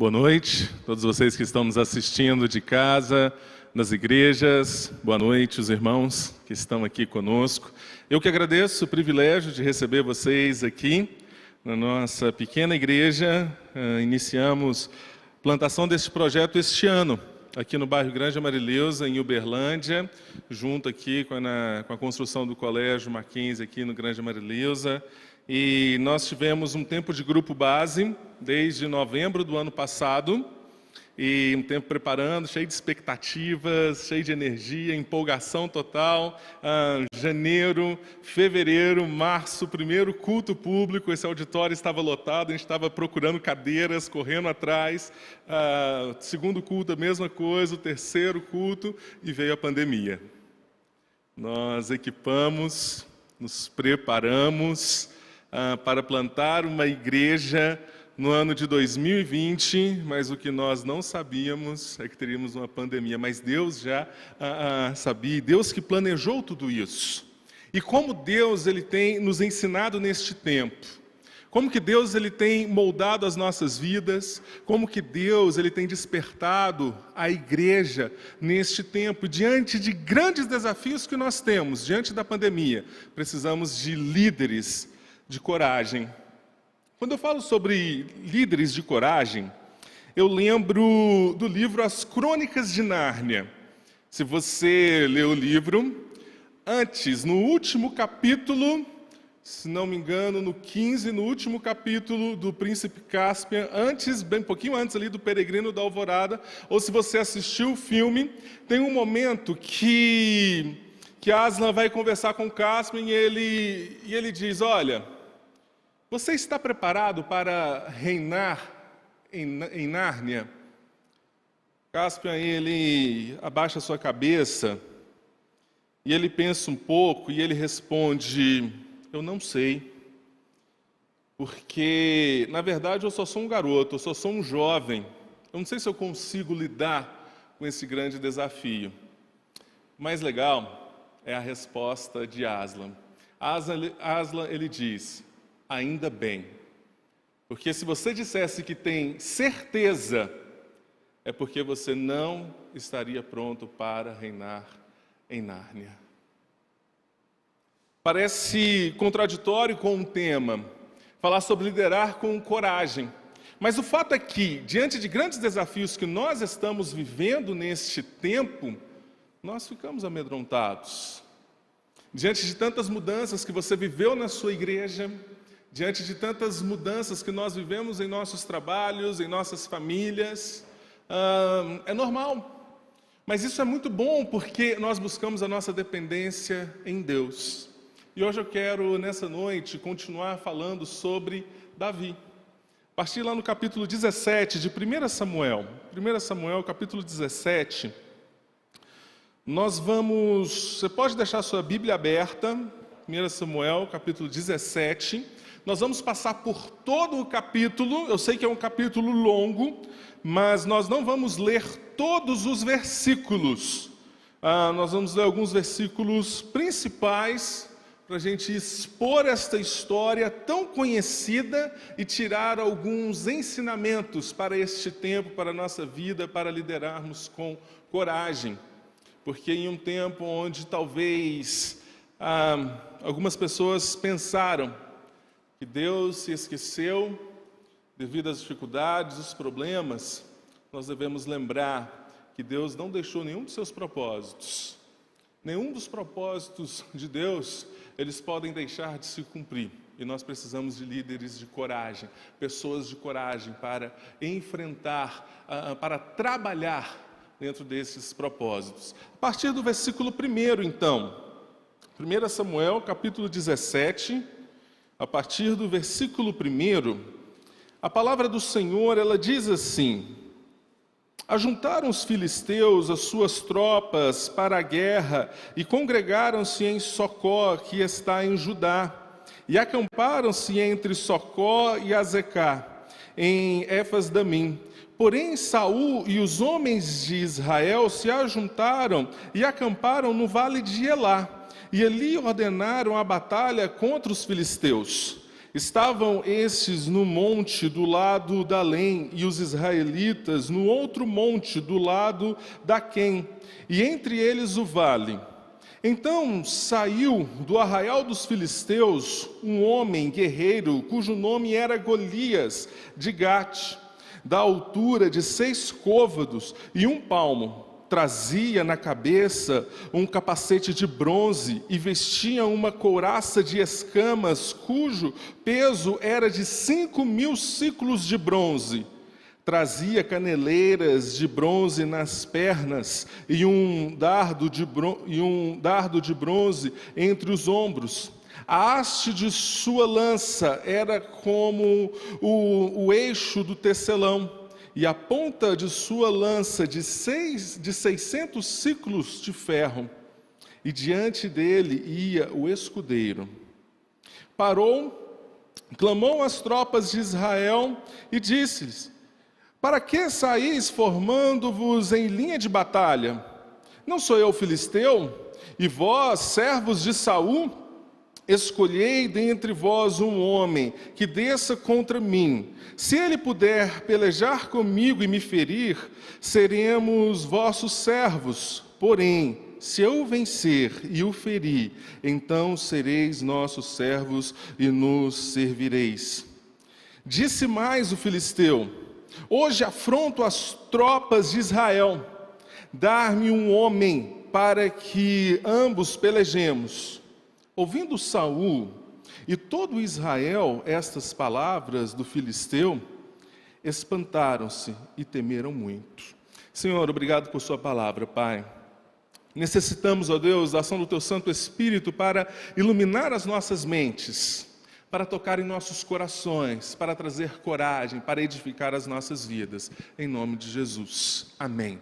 Boa noite, todos vocês que estão nos assistindo de casa, nas igrejas. Boa noite, os irmãos que estão aqui conosco. Eu que agradeço o privilégio de receber vocês aqui na nossa pequena igreja. Iniciamos a plantação deste projeto este ano, aqui no bairro Grande Amareleusa, em Uberlândia, junto aqui com a construção do Colégio Mackenzie aqui no Grande Amareleusa. E nós tivemos um tempo de grupo base desde novembro do ano passado, e um tempo preparando, cheio de expectativas, cheio de energia, empolgação total. Janeiro, fevereiro, março, primeiro culto público, esse auditório estava lotado, a gente estava procurando cadeiras, correndo atrás. Segundo culto, a mesma coisa, o terceiro culto, e veio a pandemia. Nós equipamos, nos preparamos para plantar uma igreja no ano de 2020, mas o que nós não sabíamos é que teríamos uma pandemia. Mas Deus já sabia, Deus que planejou tudo isso. E como Deus ele tem nos ensinado neste tempo, como que Deus ele tem moldado as nossas vidas, como que Deus ele tem despertado a igreja neste tempo, diante de grandes desafios que nós temos, diante da pandemia. Precisamos de líderes de coragem. Quando eu falo sobre líderes de coragem, eu lembro do livro As Crônicas de Nárnia. Se você leu o livro, antes, no último capítulo, se não me engano, no 15, no último capítulo do Príncipe Caspian, antes, bem pouquinho antes ali do Peregrino da Alvorada, ou se você assistiu o filme, tem um momento que Aslan vai conversar com Caspian e ele diz: olha, você está preparado para reinar em Nárnia? Caspian, ele abaixa sua cabeça e ele pensa um pouco e ele responde: eu não sei, porque na verdade eu só sou um garoto, eu só sou um jovem, eu não sei se eu consigo lidar com esse grande desafio. O mais legal é a resposta de Aslan. Aslan ele diz: ainda bem, porque se você dissesse que tem certeza, é porque você não estaria pronto para reinar em Nárnia. Parece contraditório com o tema, falar sobre liderar com coragem, mas o fato é que, diante de grandes desafios que nós estamos vivendo neste tempo, nós ficamos amedrontados. Diante de tantas mudanças que você viveu na sua igreja, diante de tantas mudanças que nós vivemos em nossos trabalhos, em nossas famílias, é normal. Mas isso é muito bom porque nós buscamos a nossa dependência em Deus. E hoje eu quero, nessa noite, continuar falando sobre Davi. A partir lá no capítulo 17 de 1 Samuel, capítulo 17, nós vamos... Você pode deixar a sua Bíblia aberta, 1 Samuel, capítulo 17. Nós vamos passar por todo o capítulo. Eu sei que é um capítulo longo, mas nós não vamos ler todos os versículos. Nós vamos ler alguns versículos principais para a gente expor esta história tão conhecida e tirar alguns ensinamentos para este tempo, para a nossa vida, para liderarmos com coragem. Porque em um tempo onde talvez algumas pessoas pensaram que Deus se esqueceu devido às dificuldades, os problemas, nós devemos lembrar que Deus não deixou nenhum dos seus propósitos. Nenhum dos propósitos de Deus, eles podem deixar de se cumprir. E nós precisamos de líderes de coragem, pessoas de coragem para enfrentar, para trabalhar dentro desses propósitos. A partir do versículo 1, então, 1 Samuel, capítulo 17, a partir do versículo 1, a palavra do Senhor, ela diz assim: ajuntaram os filisteus as suas tropas para a guerra e congregaram-se em Socó, que está em Judá, e acamparam-se entre Socó e Azecá, em Éfas-damim. Porém, Saul e os homens de Israel se ajuntaram e acamparam no vale de Elá, e ali ordenaram a batalha contra os filisteus. Estavam estes no monte do lado da Além, e os israelitas no outro monte do lado da Quém, e entre eles o vale. Então saiu do arraial dos filisteus um homem guerreiro, cujo nome era Golias, de Gate, da altura de 6 côvados e 1 palmo. Trazia na cabeça um capacete de bronze e vestia uma couraça de escamas, cujo peso era de 5.000 siclos de bronze. Trazia caneleiras de bronze nas pernas e um dardo de bronze entre os ombros. A haste de sua lança era como o eixo do tecelão, e a ponta de sua lança de 600 siclos de ferro, e diante dele ia o escudeiro. Parou, clamou às tropas de Israel e disse-lhes: para que saís formando-vos em linha de batalha? Não sou eu filisteu? E vós, servos de Saul? Escolhei dentre vós um homem que desça contra mim. Se ele puder pelejar comigo e me ferir, seremos vossos servos. Porém, se eu o vencer e o ferir, então sereis nossos servos e nos servireis. Disse mais o filisteu: hoje afronto as tropas de Israel. Dar-me um homem para que ambos pelejemos. Ouvindo Saul e todo Israel estas palavras do filisteu, espantaram-se e temeram muito. Senhor, obrigado por sua palavra, Pai. Necessitamos, ó Deus, da ação do teu Santo Espírito para iluminar as nossas mentes, para tocar em nossos corações, para trazer coragem, para edificar as nossas vidas. Em nome de Jesus. Amém.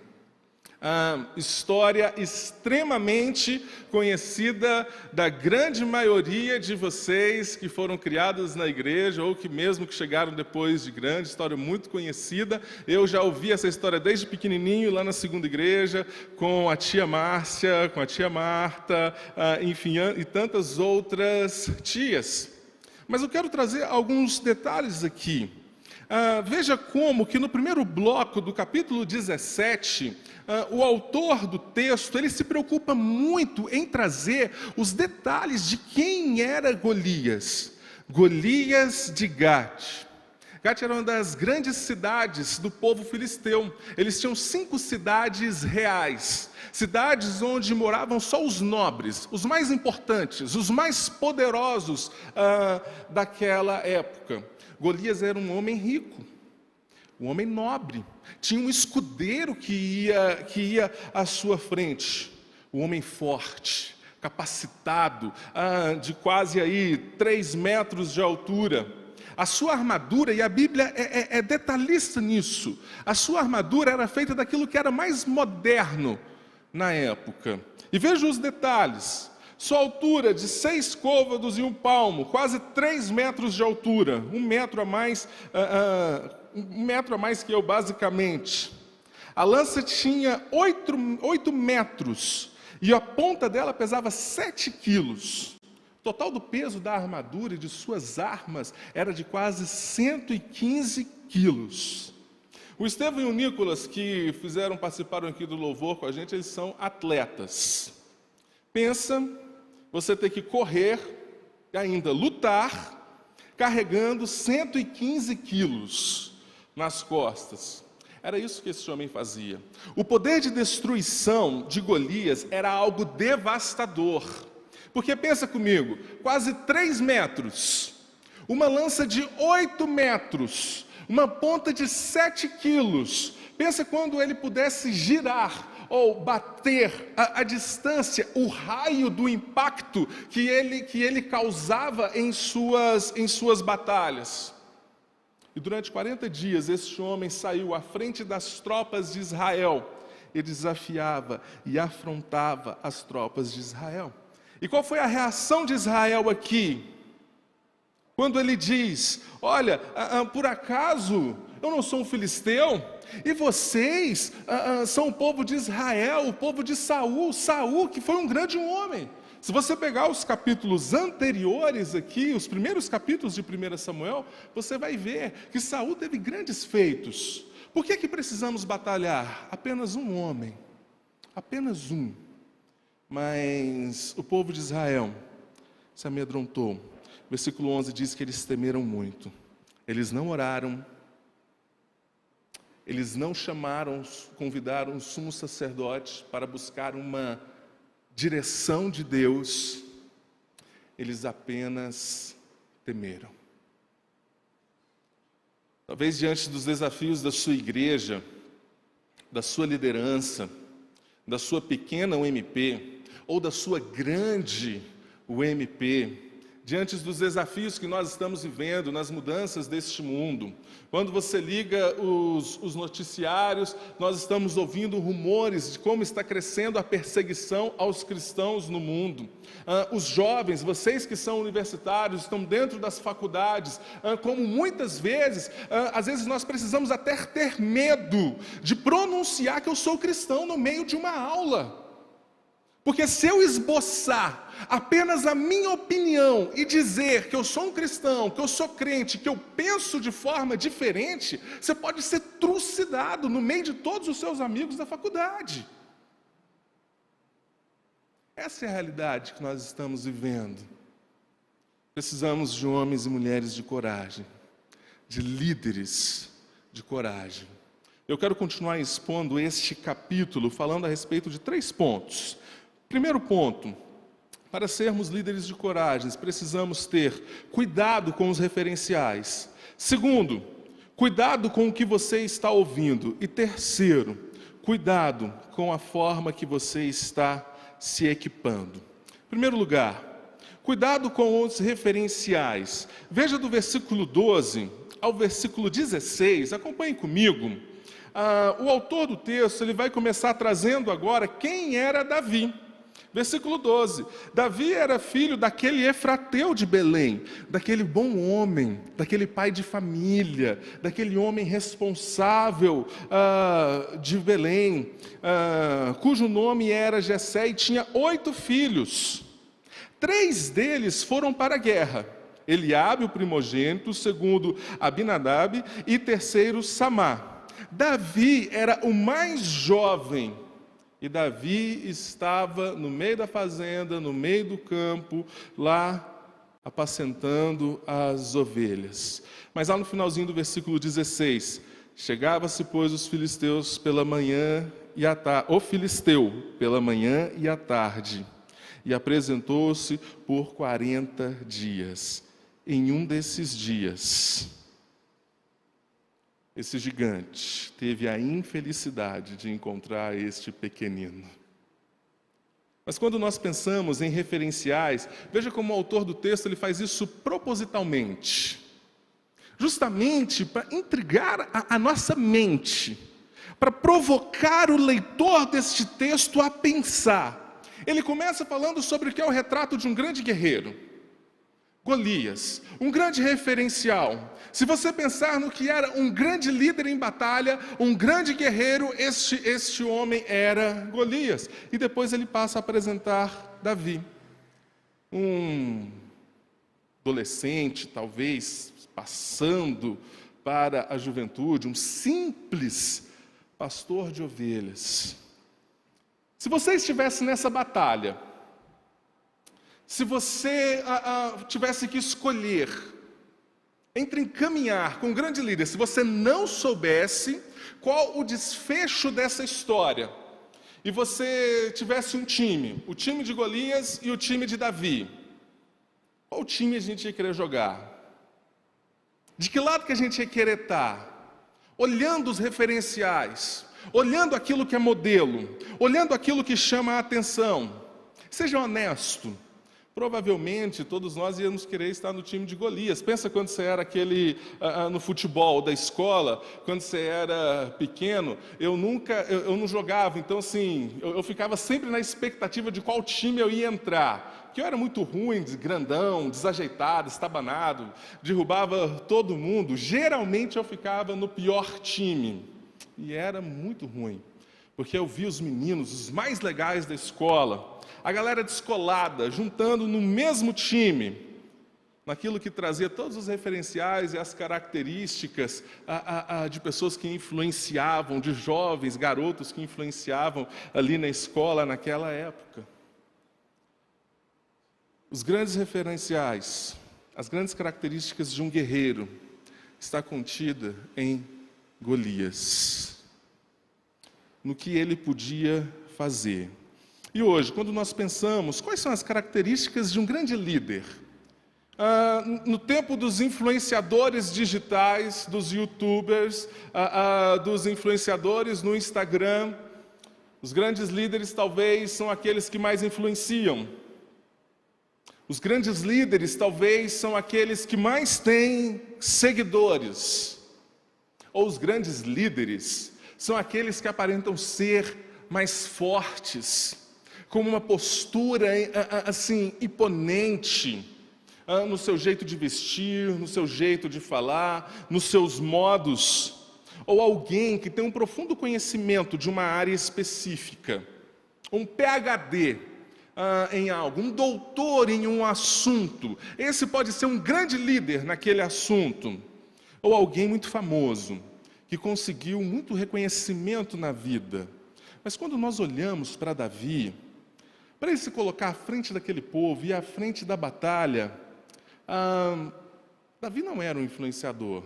História extremamente conhecida da grande maioria de vocês que foram criados na igreja ou que mesmo que chegaram depois de grande, história muito conhecida. Eu já ouvi essa história desde pequenininho lá na segunda igreja, com a tia Márcia, com a tia Marta, enfim, e tantas outras tias. Mas eu quero trazer alguns detalhes aqui. Veja como que no primeiro bloco do capítulo 17, o autor do texto, ele se preocupa muito em trazer os detalhes de quem era Golias. Golias de Gate. Gate era uma das grandes cidades do povo filisteu. Eles tinham 5 cidades reais. Cidades onde moravam só os nobres, os mais importantes, os mais poderosos daquela época. Golias era um homem rico, um homem nobre. Tinha um escudeiro que ia à sua frente. Um homem forte, capacitado, de quase 3 metros de altura. A sua armadura, e a Bíblia é detalhista nisso, a sua armadura era feita daquilo que era mais moderno na época. E veja os detalhes. Sua altura de 6 côvados e 1 palmo, quase 3 metros de altura, 1 metro a mais, 1 metro a mais que eu, basicamente. A lança tinha 8 metros e a ponta dela pesava 7 quilos. O total do peso da armadura e de suas armas era de quase 115 quilos. O Estevão e o Nicolas, que participaram aqui do louvor com a gente, eles são atletas. Pensa você ter que correr e ainda lutar, carregando 115 quilos nas costas. Era isso que esse homem fazia. O poder de destruição de Golias era algo devastador. Porque pensa comigo, quase 3 metros, uma lança de 8 metros, uma ponta de 7 quilos. Pensa quando ele pudesse girar ou bater a distância, o raio do impacto que ele causava em suas batalhas. E durante 40 dias, este homem saiu à frente das tropas de Israel. Ele desafiava e afrontava as tropas de Israel. E qual foi a reação de Israel aqui? Quando ele diz: olha, por acaso eu não sou um filisteu? E vocês são o povo de Israel, o povo de Saul, que foi um grande homem. Se você pegar os capítulos anteriores aqui, os primeiros capítulos de 1 Samuel, você vai ver que Saul teve grandes feitos. Por que precisamos batalhar? Apenas um homem, apenas um. Mas o povo de Israel se amedrontou. Versículo 11 diz que eles temeram muito. Eles não oraram, eles não convidaram o sumo sacerdote para buscar uma direção de Deus. Eles apenas temeram. Talvez diante dos desafios da sua igreja, da sua liderança, da sua pequena UMP, ou da sua grande UMP, diante dos desafios que nós estamos vivendo, nas mudanças deste mundo, quando você liga os noticiários, nós estamos ouvindo rumores de como está crescendo a perseguição aos cristãos no mundo. Os jovens, vocês que são universitários, estão dentro das faculdades, como muitas vezes, às vezes nós precisamos até ter medo de pronunciar que eu sou cristão no meio de uma aula. Porque se eu esboçar apenas a minha opinião e dizer que eu sou um cristão, que eu sou crente, que eu penso de forma diferente, você pode ser trucidado no meio de todos os seus amigos da faculdade. Essa é a realidade que nós estamos vivendo. Precisamos de homens e mulheres de coragem, de líderes de coragem. Eu quero continuar expondo este capítulo falando a respeito de 3 pontos. Primeiro ponto, para sermos líderes de coragem, precisamos ter cuidado com os referenciais. Segundo, cuidado com o que você está ouvindo. E terceiro, cuidado com a forma que você está se equipando. Em primeiro lugar, cuidado com os referenciais. Veja do versículo 12 ao versículo 16, acompanhe comigo. O autor do texto ele vai começar trazendo agora quem era Davi. Versículo 12, Davi era filho daquele Efrateu de Belém, daquele bom homem, daquele pai de família, daquele homem responsável de Belém, cujo nome era Jessé e tinha 8 filhos. 3 deles foram para a guerra, Eliabe, o primogênito, o segundo Abinadab e terceiro Samá. Davi era o mais jovem. E Davi estava no meio da fazenda, no meio do campo, lá apacentando as ovelhas. Mas lá no finalzinho do versículo 16, chegava-se, pois, os filisteus pela manhã e à tarde, o filisteu pela manhã e à tarde, e apresentou-se por 40 dias. Em um desses dias, esse gigante teve a infelicidade de encontrar este pequenino. Mas quando nós pensamos em referenciais, veja como o autor do texto ele faz isso propositalmente. Justamente para intrigar a nossa mente, para provocar o leitor deste texto a pensar. Ele começa falando sobre o que é o retrato de um grande guerreiro, Golias, um grande referencial. Se você pensar no que era um grande líder em batalha, um grande guerreiro, este homem era Golias. E depois ele passa a apresentar Davi, um adolescente, talvez, passando para a juventude, um simples pastor de ovelhas. Se você estivesse nessa batalha, se você tivesse que escolher entre encaminhar com um grande líder, se você não soubesse qual o desfecho dessa história, e você tivesse um time, o time de Golias e o time de Davi, qual time a gente ia querer jogar? De que lado que a gente ia querer estar? Olhando os referenciais, olhando aquilo que é modelo, olhando aquilo que chama a atenção. Seja honesto. Provavelmente todos nós íamos querer estar no time de Golias. Pensa quando você era no futebol da escola, quando você era pequeno, eu não jogava, então assim, eu ficava sempre na expectativa de qual time eu ia entrar. Porque eu era muito ruim, grandão, desajeitado, estabanado, derrubava todo mundo. Geralmente eu ficava no pior time. E era muito ruim, porque eu via os meninos, os mais legais da escola, a galera descolada, juntando no mesmo time, naquilo que trazia todos os referenciais e as características de pessoas que influenciavam, de jovens, garotos que influenciavam ali na escola naquela época. Os grandes referenciais, as grandes características de um guerreiro está contida em Golias, no que ele podia fazer. E hoje, quando nós pensamos, quais são as características de um grande líder? No tempo dos influenciadores digitais, dos youtubers, dos influenciadores no Instagram, os grandes líderes talvez são aqueles que mais influenciam. Os grandes líderes talvez são aqueles que mais têm seguidores. Ou os grandes líderes são aqueles que aparentam ser mais fortes, com uma postura assim imponente, no seu jeito de vestir, no seu jeito de falar, nos seus modos, ou alguém que tem um profundo conhecimento de uma área específica, um PhD em algo, um doutor em um assunto. Esse pode ser um grande líder naquele assunto, ou alguém muito famoso, que conseguiu muito reconhecimento na vida. Mas quando nós olhamos para Davi, para ele se colocar à frente daquele povo e à frente da batalha, Davi não era um influenciador.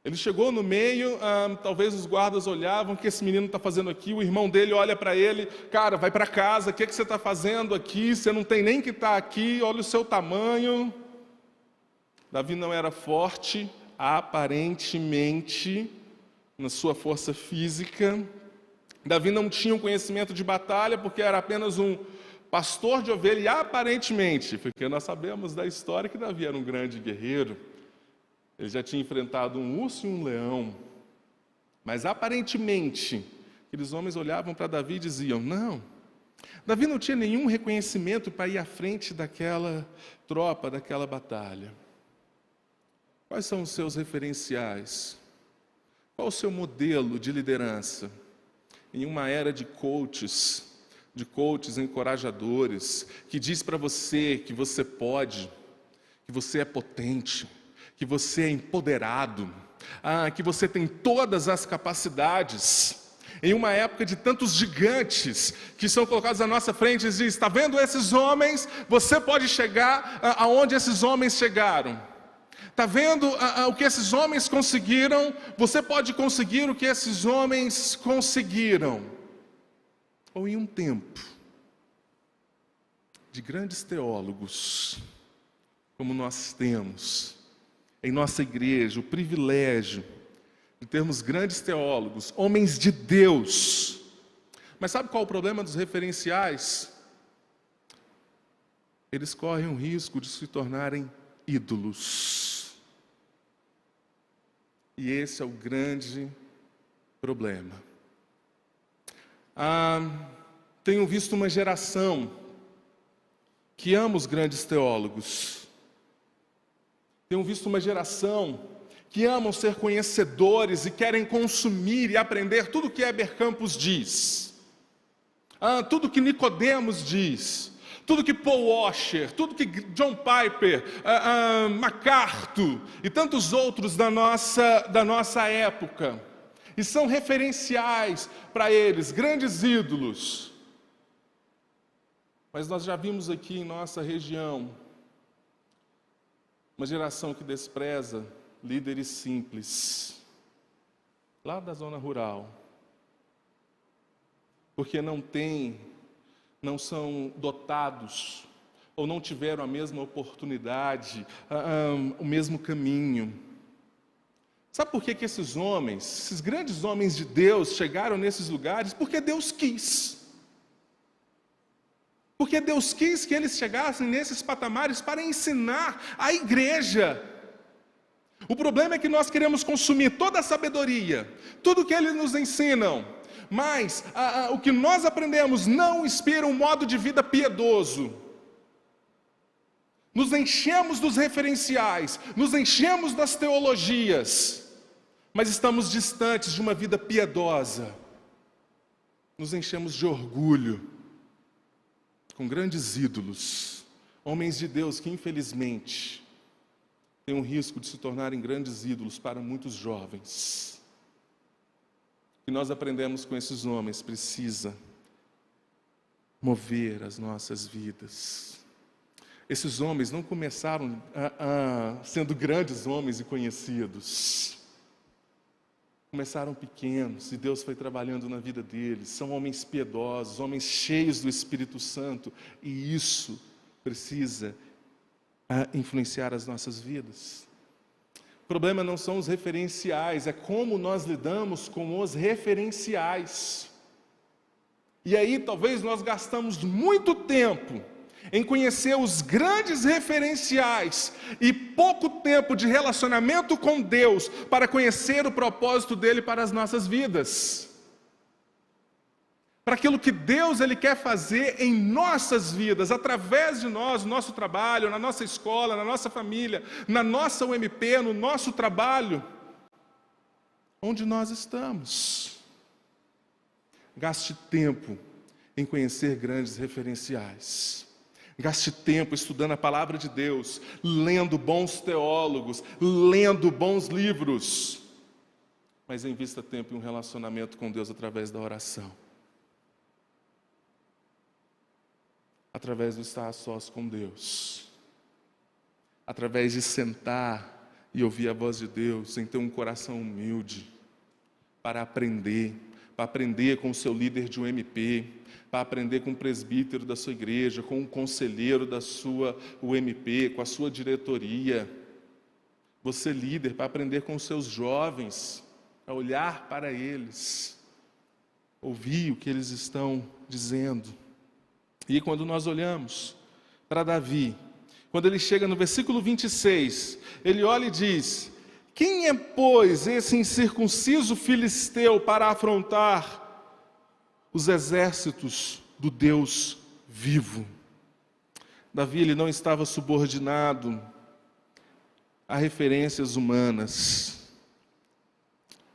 Ele chegou no meio, talvez os guardas olhavam, o que esse menino está fazendo aqui? O irmão dele olha para ele, cara, vai para casa, o que você está fazendo aqui? Você não tem nem que estar aqui, olha o seu tamanho. Davi não era forte, aparentemente, na sua força física. Davi não tinha um conhecimento de batalha, porque era apenas um pastor de ovelha, e aparentemente, porque nós sabemos da história que Davi era um grande guerreiro, ele já tinha enfrentado um urso e um leão, mas aparentemente, aqueles homens olhavam para Davi e diziam, não, Davi não tinha nenhum reconhecimento para ir à frente daquela tropa, daquela batalha. Quais são os seus referenciais? Qual o seu modelo de liderança? Em uma era de coaches encorajadores, que diz para você que você pode, que você é potente, que você é empoderado, que você tem todas as capacidades. Em uma época de tantos gigantes que são colocados à nossa frente, diz, está vendo esses homens? Você pode chegar aonde esses homens chegaram. Está vendo o que esses homens conseguiram? Você pode conseguir o que esses homens conseguiram. Ou em um tempo de grandes teólogos, como nós temos em nossa igreja, o privilégio de termos grandes teólogos, homens de Deus. Mas sabe qual é o problema dos referenciais? Eles correm o risco de se tornarem ídolos. E esse é o grande problema. Tenho visto uma geração que ama os grandes teólogos. Tenho visto uma geração que amam ser conhecedores e querem consumir e aprender tudo que Heber Campos diz, tudo que Nicodemos diz, tudo que Paul Washer, tudo que John Piper, MacArthur e tantos outros da nossa época. E são referenciais para eles, grandes ídolos. Mas nós já vimos aqui em nossa região uma geração que despreza líderes simples, lá da zona rural, porque não são dotados, ou não tiveram a mesma oportunidade, o mesmo caminho. Sabe por que esses homens, esses grandes homens de Deus chegaram nesses lugares? Porque Deus quis. Porque Deus quis que eles chegassem nesses patamares para ensinar a igreja. O problema é que nós queremos consumir toda a sabedoria, tudo que eles nos ensinam, mas o que nós aprendemos não inspira um modo de vida piedoso. Nos enchemos dos referenciais, nos enchemos das teologias, mas estamos distantes de uma vida piedosa. Nos enchemos de orgulho, com grandes ídolos, homens de Deus que infelizmente têm um risco de se tornarem grandes ídolos para muitos jovens. O que nós aprendemos com esses homens precisa mover as nossas vidas. Esses homens não começaram sendo grandes homens e conhecidos. Começaram pequenos e Deus foi trabalhando na vida deles. São homens piedosos, homens cheios do Espírito Santo, e isso precisa influenciar as nossas vidas. O problema não são os referenciais, é como nós lidamos com os referenciais. E aí talvez nós gastamos muito tempo em conhecer os grandes referenciais e pouco tempo de relacionamento com Deus para conhecer o propósito dele para as nossas vidas. Para aquilo que Deus ele quer fazer em nossas vidas, através de nós, no nosso trabalho, na nossa escola, na nossa família, na nossa UMP, no nosso trabalho, onde nós estamos. Gaste tempo em conhecer grandes referenciais. Gaste tempo estudando a palavra de Deus, lendo bons teólogos, lendo bons livros. Mas invista tempo em um relacionamento com Deus através da oração. Através do estar a sós com Deus. Através de sentar e ouvir a voz de Deus, em ter um coração humilde, para aprender com o seu líder de UMP, para aprender com o presbítero da sua igreja, com o conselheiro da sua UMP, com a sua diretoria. Você líder, para aprender com os seus jovens, a olhar para eles, ouvir o que eles estão dizendo. E quando nós olhamos para Davi, quando ele chega no versículo 26, ele olha e diz: quem é, pois, esse incircunciso filisteu para afrontar os exércitos do Deus vivo? Davi ele não estava subordinado a referências humanas,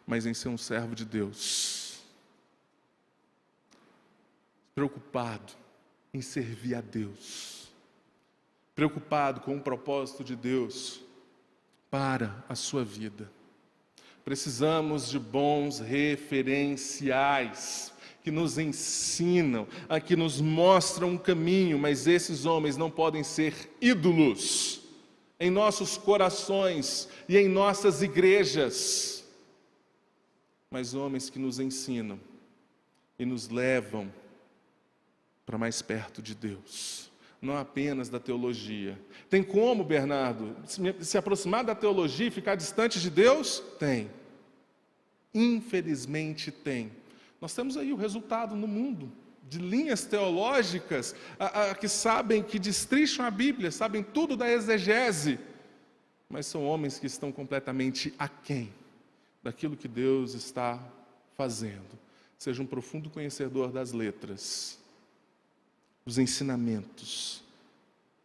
mas em ser um servo de Deus, preocupado em servir a Deus, preocupado com o propósito de Deus para a sua vida. Precisamos de bons referenciais que nos ensinam, que nos mostram um caminho, mas esses homens não podem ser ídolos em nossos corações e em nossas igrejas, mas homens que nos ensinam e nos levam para mais perto de Deus, não apenas da teologia. Tem como, Bernardo, se aproximar da teologia e ficar distante de Deus? Tem. Infelizmente tem. Nós temos aí o resultado no mundo de linhas teológicas que sabem, que destrincham a Bíblia, sabem tudo da exegese, mas são homens que estão completamente aquém daquilo que Deus está fazendo. Seja um profundo conhecedor das letras, dos ensinamentos,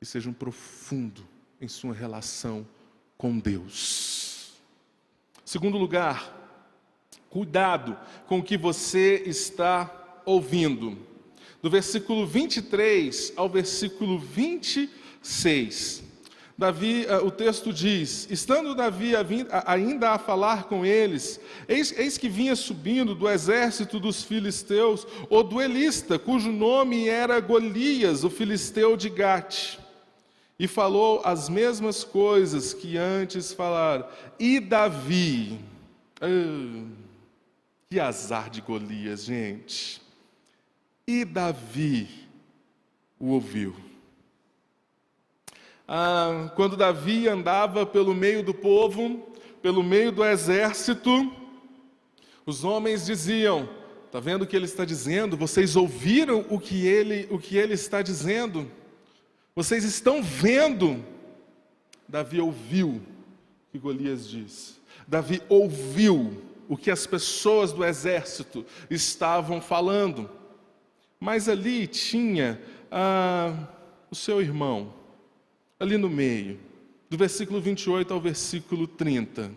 e seja um profundo em sua relação com Deus. Segundo lugar, cuidado com o que você está ouvindo. Do versículo 23 ao versículo 26, o texto diz: estando Davi ainda a falar com eles, eis que vinha subindo do exército dos filisteus o duelista, cujo nome era Golias, o filisteu de Gate, e falou as mesmas coisas que antes falaram. E Davi, que azar de Golias, gente. E Davi o ouviu. Quando Davi andava pelo meio do povo, pelo meio do exército, os homens diziam: está vendo o que ele está dizendo? Vocês ouviram o que ele está dizendo? Vocês estão vendo? Davi ouviu o que Golias disse. Davi ouviu o que as pessoas do exército estavam falando. Mas ali tinha o seu irmão, ali no meio, do versículo 28 ao versículo 30.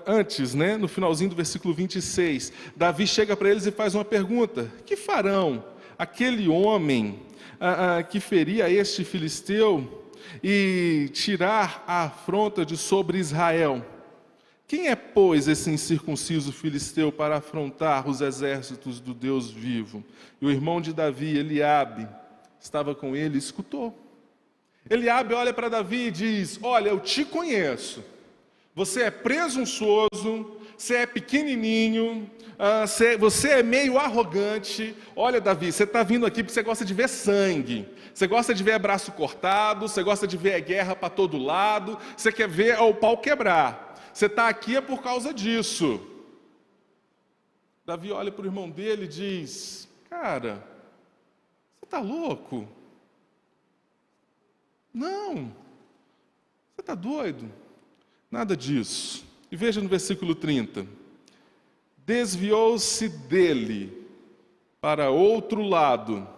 Antes, no finalzinho do versículo 26, Davi chega para eles e faz uma pergunta: que farão aquele homem que ferir a este filisteu e tirar a afronta de sobre Israel. Quem é, pois, esse incircunciso filisteu para afrontar os exércitos do Deus vivo? E o irmão de Davi, Eliabe, estava com ele e escutou. Eliabe olha para Davi e diz: olha, eu te conheço. Você é presunçoso, você é pequenininho, você é meio arrogante. Olha, Davi, você está vindo aqui porque você gosta de ver sangue. Você gosta de ver braço cortado, você gosta de ver guerra para todo lado, você quer ver o pau quebrar. Você está aqui é por causa disso. Davi olha para o irmão dele e diz: cara, você está louco? Não, você está doido? Nada disso. E veja no versículo 30. Desviou-se dele para outro lado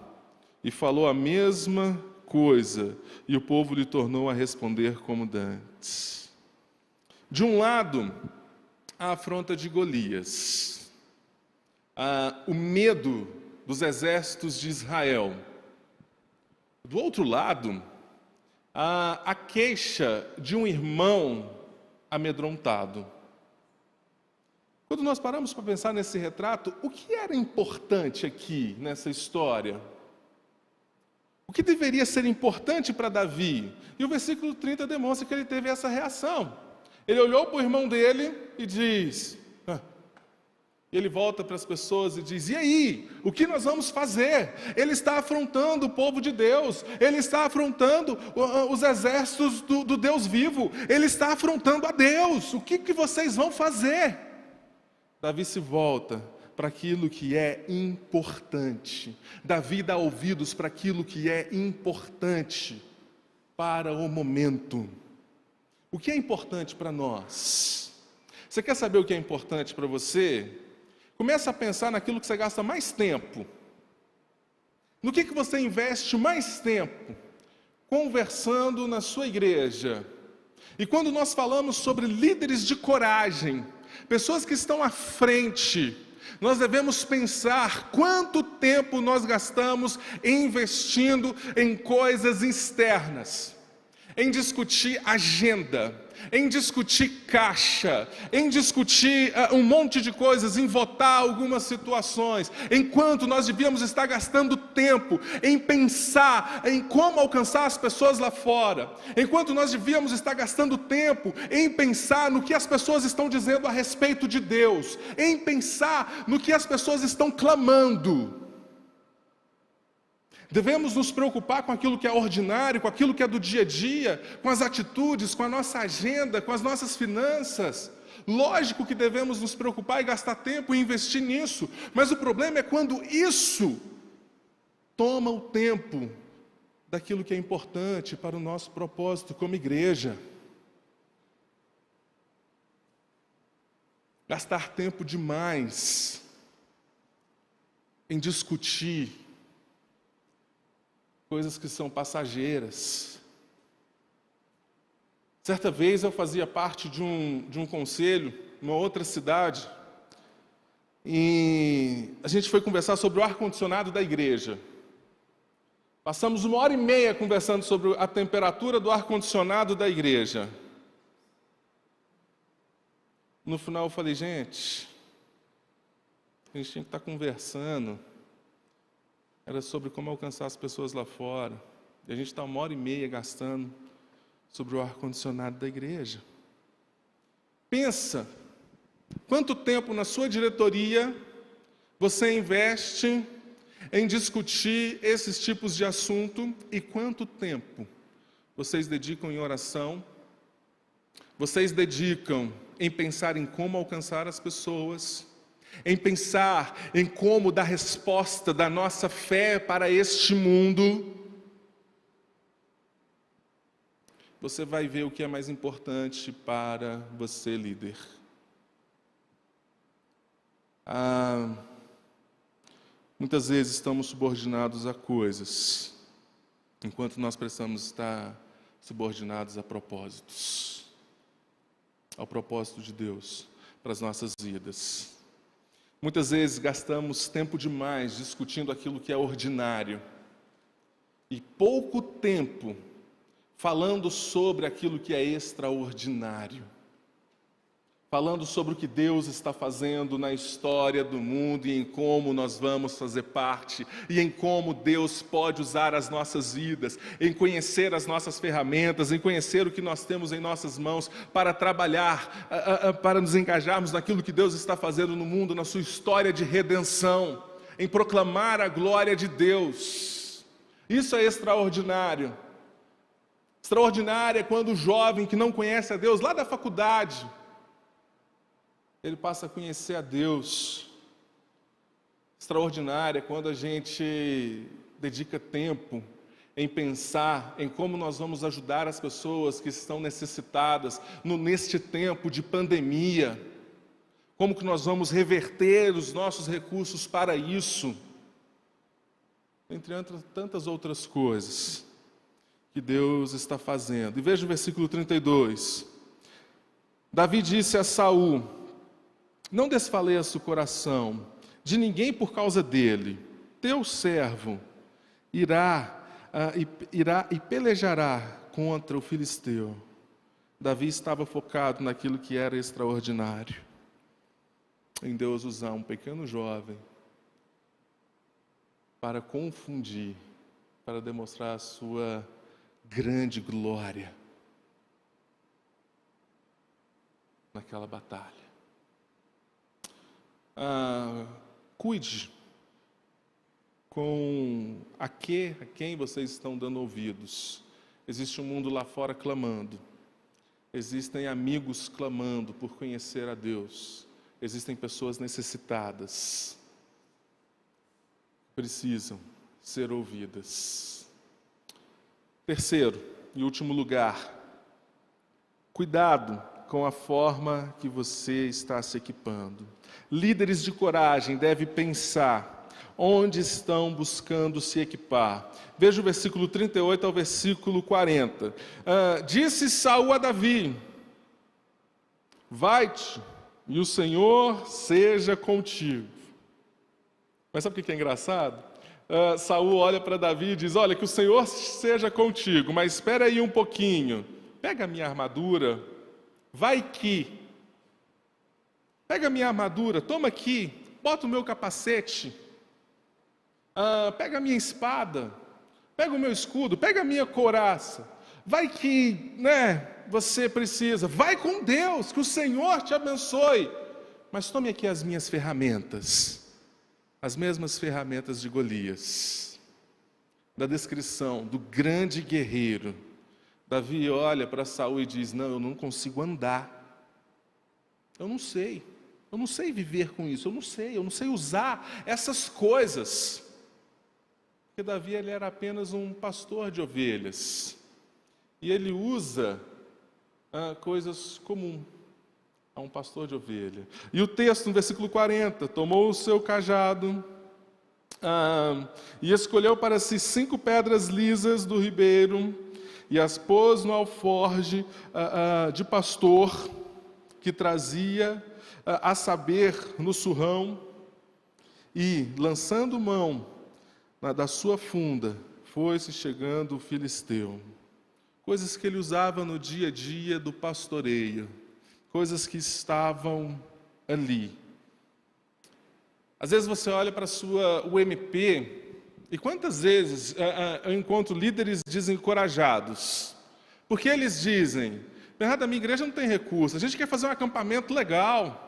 e falou a mesma coisa, e o povo lhe tornou a responder como dantes. De um lado, a afronta de Golias, o medo dos exércitos de Israel. Do outro lado, a queixa de um irmão amedrontado. Quando nós paramos para pensar nesse retrato, o que era importante aqui nessa história? O que deveria ser importante para Davi? E o versículo 30 demonstra que ele teve essa reação. Ele olhou para o irmão dele e diz... Ele volta para as pessoas e diz: e aí, o que nós vamos fazer? Ele está afrontando o povo de Deus, ele está afrontando os exércitos do Deus vivo, ele está afrontando a Deus, o que vocês vão fazer? Davi se volta para aquilo que é importante. Davi dá ouvidos para aquilo que é importante para o momento. O que é importante para nós? Você quer saber o que é importante para você? Começa a pensar naquilo que você gasta mais tempo. No que você investe mais tempo? Conversando na sua igreja. E quando nós falamos sobre líderes de coragem, pessoas que estão à frente, nós devemos pensar quanto tempo nós gastamos investindo em coisas externas, em discutir agenda, em discutir caixa, em discutir um monte de coisas, em votar algumas situações, enquanto nós devíamos estar gastando tempo em pensar em como alcançar as pessoas lá fora, enquanto nós devíamos estar gastando tempo em pensar no que as pessoas estão dizendo a respeito de Deus, em pensar no que as pessoas estão clamando. Devemos nos preocupar com aquilo que é ordinário, com aquilo que é do dia a dia, com as atitudes, com a nossa agenda, com as nossas finanças. Lógico que devemos nos preocupar e gastar tempo e investir nisso, mas o problema é quando isso toma o tempo daquilo que é importante para o nosso propósito como igreja. Gastar tempo demais em discutir coisas que são passageiras. Certa vez eu fazia parte de um conselho, numa outra cidade, e a gente foi conversar sobre o ar-condicionado da igreja. Passamos 1h30 conversando sobre a temperatura do ar-condicionado da igreja. No final eu falei: gente, a gente tinha que estar conversando. Era sobre como alcançar as pessoas lá fora. E a gente está 1h30 gastando sobre o ar-condicionado da igreja. Pensa, quanto tempo na sua diretoria você investe em discutir esses tipos de assunto e quanto tempo vocês dedicam em oração, vocês dedicam em pensar em como alcançar as pessoas, em pensar em como dar resposta da nossa fé para este mundo. Você vai ver o que é mais importante para você, líder. Muitas vezes estamos subordinados a coisas, enquanto nós precisamos estar subordinados a propósitos, ao propósito de Deus para as nossas vidas. Muitas vezes gastamos tempo demais discutindo aquilo que é ordinário, e pouco tempo falando sobre aquilo que é extraordinário, falando sobre o que Deus está fazendo na história do mundo e em como nós vamos fazer parte, e em como Deus pode usar as nossas vidas, em conhecer as nossas ferramentas, em conhecer o que nós temos em nossas mãos para trabalhar, para nos engajarmos naquilo que Deus está fazendo no mundo, na sua história de redenção, em proclamar a glória de Deus. Isso é extraordinário. Extraordinário é quando o jovem que não conhece a Deus, lá da faculdade, ele passa a conhecer a Deus. Extraordinário é quando a gente dedica tempo em pensar em como nós vamos ajudar as pessoas que estão necessitadas neste tempo de pandemia. Como que nós vamos reverter os nossos recursos para isso. Entre tantas outras coisas que Deus está fazendo. E veja o versículo 32. Davi disse a Saul: não desfaleça o coração de ninguém por causa dele. Teu servo irá e pelejará contra o filisteu. Davi estava focado naquilo que era extraordinário, em Deus usar um pequeno jovem para confundir, para demonstrar a sua grande glória naquela batalha. Cuide com a quem vocês estão dando ouvidos. Existe um mundo lá fora clamando. Existem amigos clamando por conhecer a Deus. Existem pessoas necessitadas. Precisam ser ouvidas. Terceiro e último lugar, cuidado com a forma que você está se equipando. Líderes de coragem devem pensar onde estão buscando se equipar. Veja o versículo 38 ao versículo 40. Disse Saul a Davi: vai-te, e o Senhor seja contigo. Mas sabe o que é engraçado? Saul olha para Davi e diz: olha, que o Senhor seja contigo, mas espera aí um pouquinho. Pega a minha armadura, vai que. Pega a minha armadura, toma aqui, bota o meu capacete. Pega a minha espada, pega o meu escudo, pega a minha couraça. Vai que, você precisa. Vai com Deus, que o Senhor te abençoe. Mas tome aqui as minhas ferramentas. As mesmas ferramentas de Golias. Da descrição do grande guerreiro. Davi olha para Saul e diz: não, eu não consigo andar. Eu não sei viver com isso, eu não sei usar essas coisas. Porque Davi, ele era apenas um pastor de ovelhas. E ele usa coisas comuns a um pastor de ovelha. E o texto, no versículo 40, tomou o seu cajado e escolheu para si 5 pedras lisas do ribeiro e as pôs no alforje de pastor que trazia, a saber, no surrão, e, lançando mão da sua funda, foi-se chegando o filisteu. Coisas que ele usava no dia a dia do pastoreio. Coisas que estavam ali. Às vezes você olha para a sua UMP, e quantas vezes eu encontro líderes desencorajados, porque eles dizem: Bernardo, a minha igreja não tem recurso, a gente quer fazer um acampamento legal,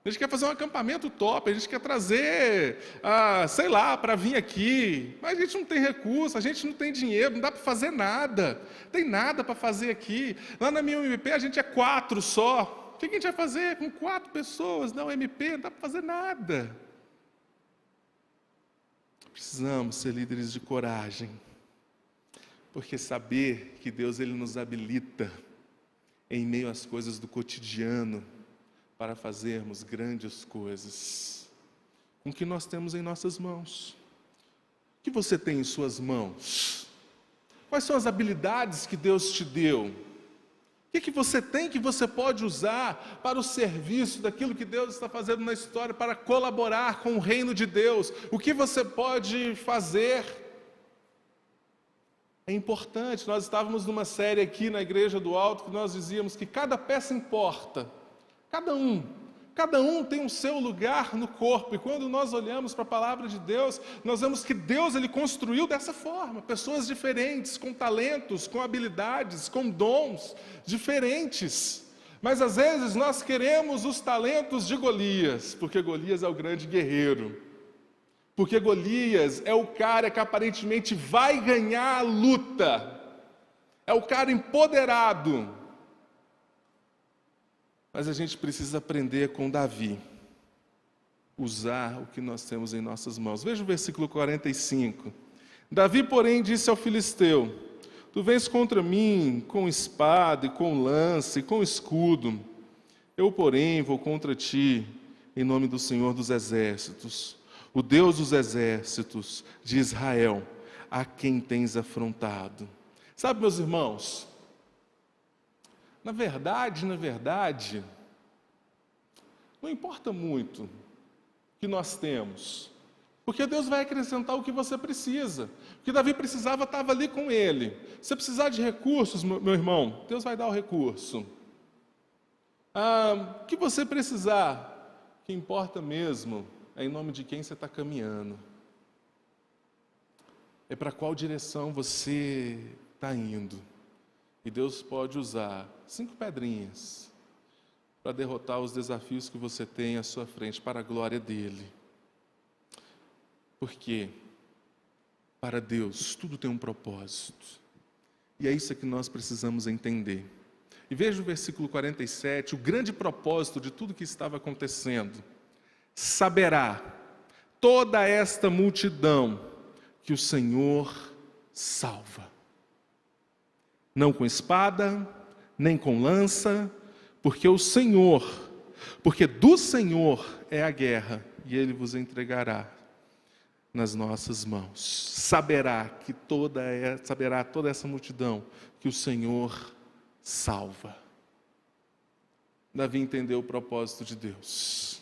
a gente quer fazer um acampamento top, a gente quer trazer, sei lá, para vir aqui, mas a gente não tem recurso, a gente não tem dinheiro, não dá para fazer nada, não tem nada para fazer aqui. Lá na minha UMP a gente é 4 só, o que a gente vai fazer com 4 pessoas na UMP? Não dá para fazer nada. Precisamos ser líderes de coragem, porque saber que Deus, ele nos habilita em meio às coisas do cotidiano para fazermos grandes coisas com o que nós temos em nossas mãos. O que você tem em suas mãos? Quais são as habilidades que Deus te deu? O que você tem que você pode usar para o serviço daquilo que Deus está fazendo na história, para colaborar com o reino de Deus? O que você pode fazer? É importante. Nós estávamos numa série aqui na Igreja do Alto que nós dizíamos que cada peça importa. Cada um tem o seu lugar no corpo. E quando nós olhamos para a palavra de Deus, nós vemos que Deus ele construiu dessa forma. Pessoas diferentes, com talentos, com habilidades, com dons diferentes. Mas às vezes nós queremos os talentos de Golias, porque Golias é o grande guerreiro. Porque Golias é o cara que aparentemente vai ganhar a luta. É o cara empoderado. Mas a gente precisa aprender com Davi. Usar o que nós temos em nossas mãos. Veja o versículo 45. Davi, porém, disse ao filisteu: Tu vens contra mim com espada e com lança e com escudo. Eu, porém, vou contra ti em nome do Senhor dos Exércitos, o Deus dos exércitos de Israel, a quem tens afrontado. Sabe, meus irmãos, na verdade, não importa muito o que nós temos, porque Deus vai acrescentar o que você precisa. O que Davi precisava estava ali com ele. Se você precisar de recursos, meu irmão, Deus vai dar o recurso. O que você precisar, o que importa mesmo é em nome de quem você está caminhando. É para qual direção você está indo. E Deus pode usar 5 pedrinhas para derrotar os desafios que você tem à sua frente, para a glória dEle. Porque para Deus tudo tem um propósito. E é isso que nós precisamos entender. E veja o versículo 47, o grande propósito de tudo que estava acontecendo. Saberá toda esta multidão que o Senhor salva. Não com espada, nem com lança, porque do Senhor é a guerra, e Ele vos entregará nas nossas mãos. Saberá toda essa multidão que o Senhor salva. Davi entendeu o propósito de Deus.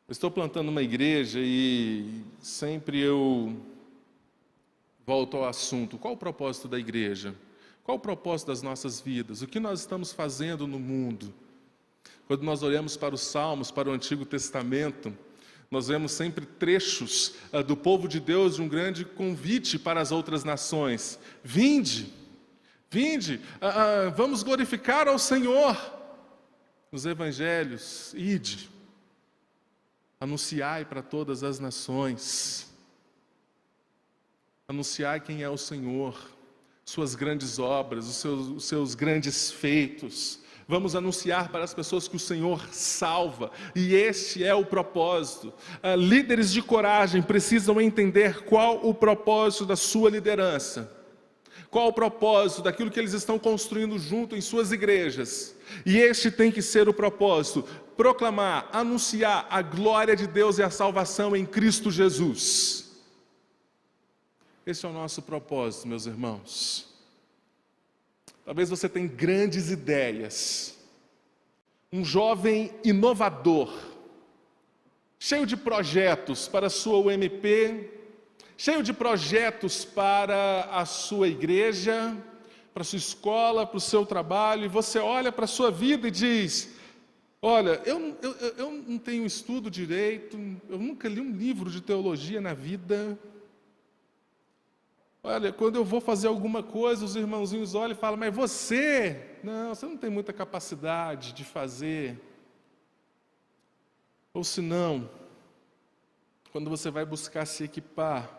Eu estou plantando uma igreja e sempre eu volto ao assunto. Qual o propósito da igreja? Qual o propósito das nossas vidas? O que nós estamos fazendo no mundo? Quando nós olhamos para os Salmos, para o Antigo Testamento, nós vemos sempre trechos do povo de Deus, de um grande convite para as outras nações. Vinde, vamos glorificar ao Senhor. Nos evangelhos, ide, anunciai para todas as nações. Anunciai quem é o Senhor, suas grandes obras, os seus grandes feitos. Vamos anunciar para as pessoas que o Senhor salva. E este é o propósito. Líderes de coragem precisam entender qual o propósito da sua liderança. Qual o propósito daquilo que eles estão construindo junto em suas igrejas. E este tem que ser o propósito. Proclamar, anunciar a glória de Deus e a salvação em Cristo Jesus. Esse é o nosso propósito, meus irmãos. Talvez você tenha grandes ideias. Um jovem inovador, cheio de projetos para a sua UMP, cheio de projetos para a sua igreja, para a sua escola, para o seu trabalho, e você olha para a sua vida e diz: olha, eu não tenho estudo direito, eu nunca li um livro de teologia na vida. Olha, quando eu vou fazer alguma coisa, os irmãozinhos olham e falam: mas você não tem muita capacidade de fazer. Ou se não, quando você vai buscar se equipar,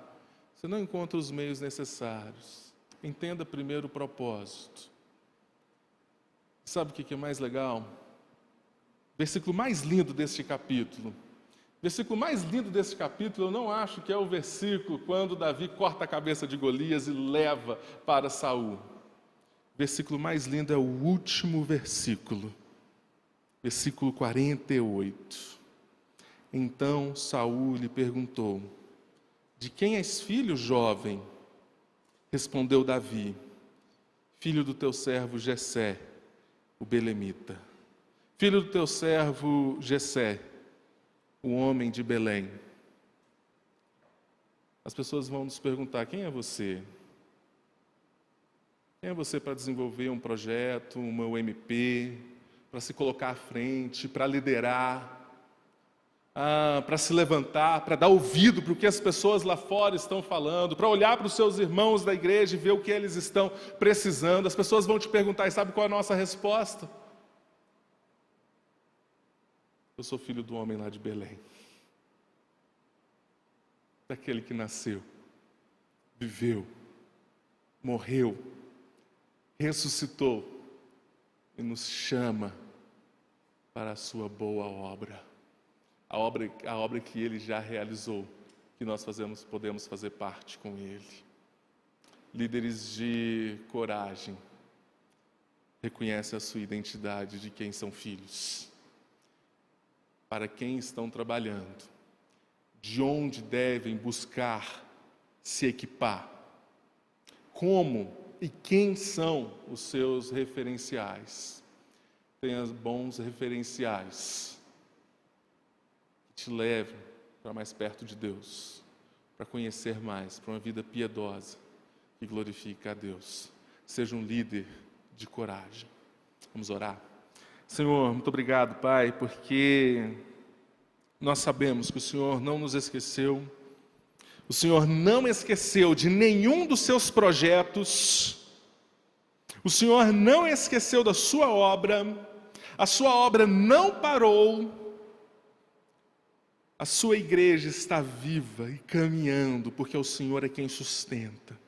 você não encontra os meios necessários. Entenda primeiro o propósito. Sabe o que é mais legal? Versículo mais lindo deste capítulo. Versículo mais lindo desse capítulo, eu não acho que é o versículo quando Davi corta a cabeça de Golias e leva para Saul. O versículo mais lindo é o último versículo. Versículo 48. Então Saul lhe perguntou: de quem és filho, jovem? Respondeu Davi: filho do teu servo Jessé, o belemita. Filho do teu servo Jessé, o homem de Belém. as pessoas vão nos perguntar: quem é você? Quem é você para desenvolver um projeto, uma UMP, para se colocar à frente, para liderar, para se levantar, para dar ouvido para o que as pessoas lá fora estão falando, para olhar para os seus irmãos da igreja e ver o que eles estão precisando? As pessoas vão te perguntar, e sabe qual é a nossa resposta? Eu sou filho do homem lá de Belém, daquele que nasceu, viveu, morreu, ressuscitou e nos chama para a sua boa obra. A obra que Ele já realizou, que nós podemos fazer parte com Ele. Líderes de coragem, reconhecem a sua identidade de quem são filhos, para quem estão trabalhando, de onde devem buscar se equipar, como e quem são os seus referenciais. Tenha bons referenciais que te levem para mais perto de Deus, para conhecer mais, para uma vida piedosa que glorifica a Deus. Seja um líder de coragem. Vamos orar. Senhor, muito obrigado, Pai, porque nós sabemos que o Senhor não nos esqueceu. O Senhor não esqueceu de nenhum dos seus projetos. O Senhor não esqueceu da sua obra. A sua obra não parou. A sua igreja está viva e caminhando, porque o Senhor é quem sustenta.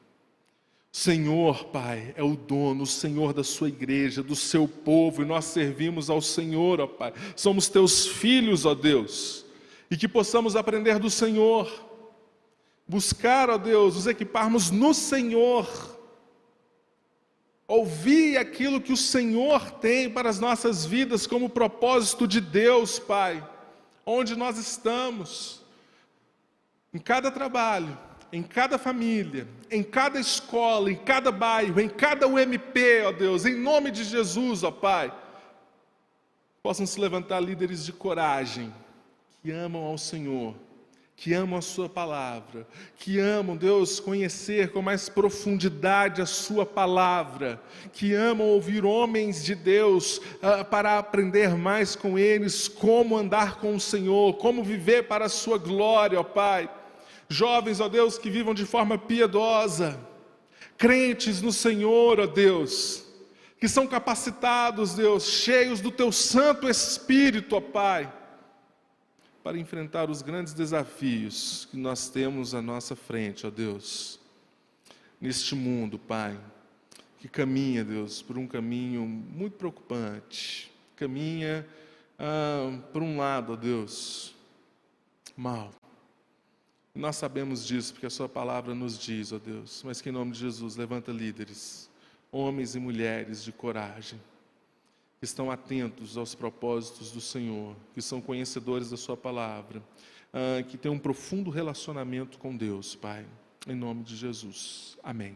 O Senhor, Pai, é o dono, o Senhor da sua igreja, do seu povo, e nós servimos ao Senhor, ó Pai. Somos teus filhos, ó Deus, e que possamos aprender do Senhor, buscar, ó Deus, nos equiparmos no Senhor, ouvir aquilo que o Senhor tem para as nossas vidas como propósito de Deus, Pai. Onde nós estamos, em cada trabalho, em cada família, em cada escola, em cada bairro, em cada UMP, ó Deus, em nome de Jesus, ó Pai, possam se levantar líderes de coragem, que amam ao Senhor, que amam a sua palavra, que amam, Deus, conhecer com mais profundidade a sua palavra, que amam ouvir homens de Deus para aprender mais com eles, como andar com o Senhor, como viver para a sua glória, ó Pai. Jovens, ó Deus, que vivam de forma piedosa, crentes no Senhor, ó Deus, que são capacitados, Deus, cheios do Teu Santo Espírito, ó Pai, para enfrentar os grandes desafios que nós temos à nossa frente, ó Deus, neste mundo, Pai, que caminha, Deus, por um caminho muito preocupante, caminha por um lado, ó Deus, mal. Nós sabemos disso, porque a Sua palavra nos diz, ó Deus, mas que em nome de Jesus, levanta líderes, homens e mulheres de coragem, que estão atentos aos propósitos do Senhor, que são conhecedores da Sua palavra, que têm um profundo relacionamento com Deus, Pai, em nome de Jesus. Amém.